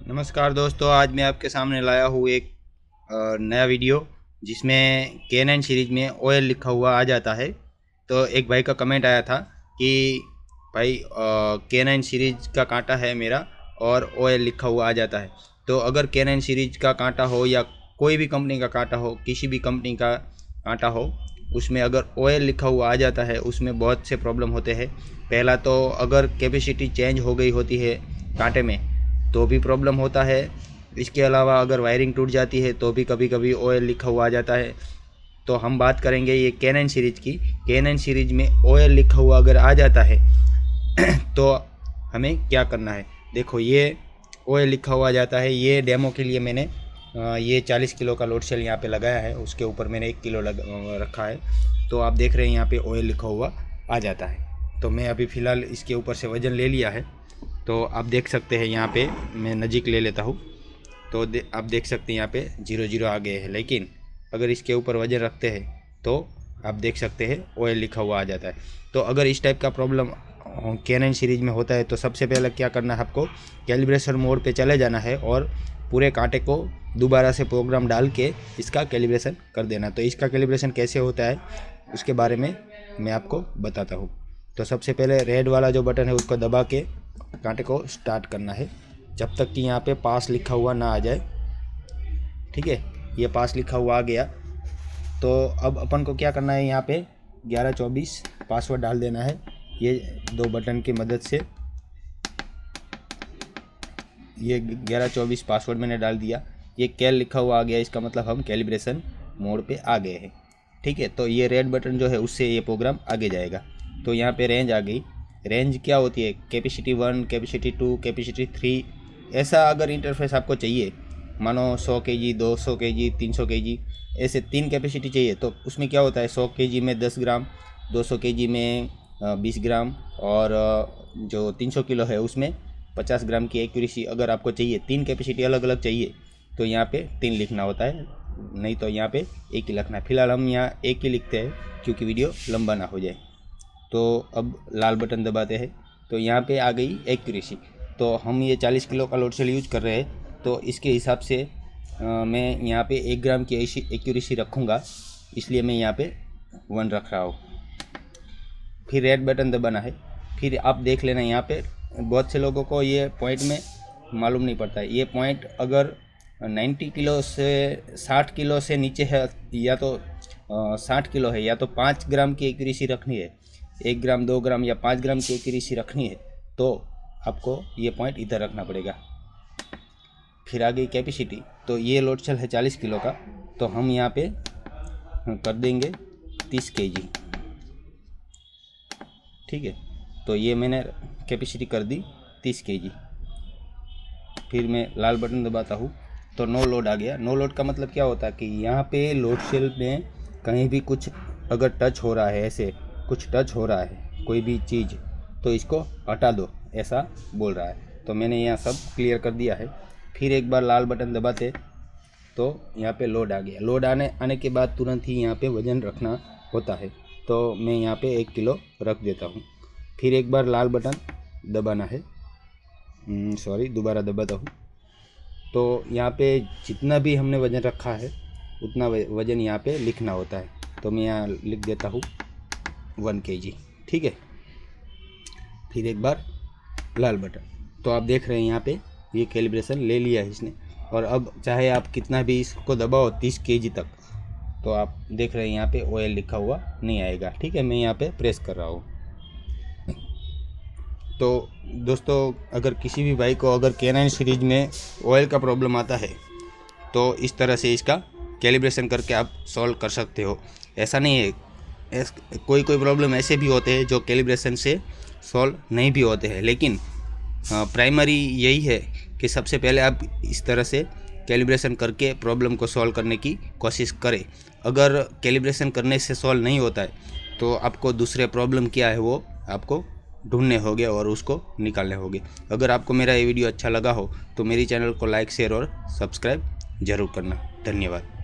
नमस्कार दोस्तों, आज मैं आपके सामने लाया हूँ एक नया वीडियो जिसमें K9 सीरीज में ऑयल लिखा हुआ आ जाता है। तो एक भाई का कमेंट आया था कि भाई K9 सीरीज का कांटा है मेरा और ऑयल लिखा हुआ आ जाता है। तो अगर K9 सीरीज का कांटा हो या कोई भी कंपनी का कांटा हो, किसी भी कंपनी का कांटा हो, उसमें अगर ऑयल लिखा हुआ आ जाता है उसमें बहुत से प्रॉब्लम होते हैं। पहला तो अगर कैपेसिटी चेंज हो गई होती है कांटे में तो भी प्रॉब्लम होता है। इसके अलावा अगर वायरिंग टूट जाती है तो भी कभी कभी ऑयल लिखा हुआ आ जाता है। तो हम बात करेंगे ये K9 सीरीज की। K9 सीरीज में ऑयल लिखा हुआ अगर आ जाता है तो हमें क्या करना है। देखो, ये ऑयल लिखा हुआ आ जाता है। ये डेमो के लिए मैंने ये 40 किलो का लोड सेल यहाँ पे लगाया है, उसके ऊपर मैंने 1 किलो रखा है। तो आप देख रहे हैं यहाँ पे ऑयल लिखा हुआ आ जाता है। तो मैं अभी फ़िलहाल इसके ऊपर से वज़न ले लिया है। तो आप देख सकते हैं यहाँ पे, मैं नज़दीक ले लेता हूँ तो आप देख सकते हैं यहाँ पे 00 आ गए हैं। लेकिन अगर इसके ऊपर वजन रखते हैं तो आप देख सकते हैं ऑयल लिखा हुआ आ जाता है। तो अगर इस टाइप का प्रॉब्लम K9 सीरीज में होता है तो सबसे पहले क्या करना है, आपको कैलिब्रेशन मोड पे चले जाना है और पूरे कांटे को दोबारा से प्रोग्राम डाल के इसका कैलिब्रेशन कर देना। तो इसका कैलिब्रेशन कैसे होता है उसके बारे में मैं आपको बताता हूँ। तो सबसे पहले रेड वाला जो बटन है उसको दबा के कांटे को स्टार्ट करना है जब तक कि यहाँ पे पास लिखा हुआ ना आ जाए। ठीक है, ये पास लिखा हुआ आ गया। तो अब अपन को क्या करना है, यहाँ पे 1124 पासवर्ड डाल देना है। ये दो बटन की मदद से ये 1124 पासवर्ड मैंने डाल दिया। ये कैल लिखा हुआ आ गया, इसका मतलब हम कैलिब्रेशन मोड पे आ गए हैं। ठीक है, तो ये रेड बटन जो है उससे ये प्रोग्राम आगे जाएगा। तो यहाँ पे रेंज आ गई। रेंज क्या होती है, कैपेसिटी 1, कैपेसिटी 2, कैपेसिटी 3, ऐसा अगर इंटरफेस आपको चाहिए, मानो 100 kg, 200 kg, 300 kg, ऐसे 3 कैपेसिटी चाहिए। तो उसमें क्या होता है, 100 kg में 10 ग्राम, 200 kg में 20 ग्राम और जो 300 किलो है उसमें 50 ग्राम की एक्यूरेसी अगर आपको चाहिए, 3 कैपेसिटी अलग अलग चाहिए तो यहाँ पे 3 लिखना होता है, नहीं तो यहाँ पे 1 ही लिखना है। फिलहाल हम यहाँ 1 ही लिखते हैं क्योंकि वीडियो लंबा ना हो जाए। तो अब लाल बटन दबाते हैं तो यहाँ पे आ गई एक्यूरेसी। तो हम ये 40 किलो का लोड सेल यूज कर रहे हैं तो इसके हिसाब से मैं यहाँ पे 1 ग्राम की एक्यूरेसी रखूँगा, इसलिए मैं यहाँ पे 1 रख रहा हूँ। फिर रेड बटन दबाना है। फिर आप देख लेना, यहाँ पे बहुत से लोगों को ये पॉइंट में मालूम नहीं पड़ता है। ये पॉइंट अगर 90 किलो से 60 किलो से नीचे है या तो 60 किलो है या तो 5 ग्राम की एक्यूरेसी रखनी है, 1 ग्राम, 2 ग्राम या 5 ग्राम की एक्यूरेसी रखनी है तो आपको ये पॉइंट इधर रखना पड़ेगा। फिर आ गई कैपेसिटी। तो ये लोड सेल है 40 किलो का, तो हम यहाँ पे कर देंगे 30 kg। ठीक है, तो ये मैंने कैपेसिटी कर दी 30 kg। फिर मैं लाल बटन दबाता हूँ तो नो लोड आ गया। नो लोड का मतलब क्या होता है कि यहाँ पे लोड सेल में कहीं भी कुछ अगर टच हो रहा है, ऐसे कुछ टच हो रहा है कोई भी चीज़, तो इसको हटा दो, ऐसा बोल रहा है। तो मैंने यहाँ सब क्लियर कर दिया है। फिर एक बार लाल बटन दबाते तो यहाँ पे लोड आ गया। लोड आने के बाद तुरंत ही यहाँ पे वज़न रखना होता है, तो मैं यहाँ पे 1 किलो रख देता हूँ। फिर एक बार लाल बटन दबाना है, दोबारा दबाता हूँ। तो यहाँ पे जितना भी हमने वज़न रखा है उतना वज़न यहाँ पे लिखना होता है। तो मैं यहाँ लिख देता हूँ 1 kg। ठीक है, फिर एक बार लाल बटन। तो आप देख रहे हैं यहाँ पे ये कैलिब्रेशन ले लिया है इसने। और अब चाहे आप कितना भी इसको दबाओ 30 kg तक, तो आप देख रहे हैं यहाँ पे ऑयल लिखा हुआ नहीं आएगा। ठीक है, मैं यहाँ पे प्रेस कर रहा हूँ। तो दोस्तों, अगर किसी भी भाई को अगर K9 सीरीज में ऑयल का प्रॉब्लम आता है तो इस तरह से इसका कैलिब्रेशन करके आप सॉल्व कर सकते हो। ऐसा नहीं है, कोई प्रॉब्लम ऐसे भी होते हैं जो कैलिब्रेशन से सॉल्व नहीं भी होते हैं, लेकिन प्राइमरी यही है कि सबसे पहले आप इस तरह से कैलिब्रेशन करके प्रॉब्लम को सॉल्व करने की कोशिश करें। अगर कैलिब्रेशन करने से सॉल्व नहीं होता है तो आपको दूसरे प्रॉब्लम क्या है वो आपको ढूंढने होंगे और उसको निकालने होंगे। अगर आपको मेरा ये वीडियो अच्छा लगा हो तो मेरी चैनल को लाइक, शेयर और सब्सक्राइब ज़रूर करना। धन्यवाद।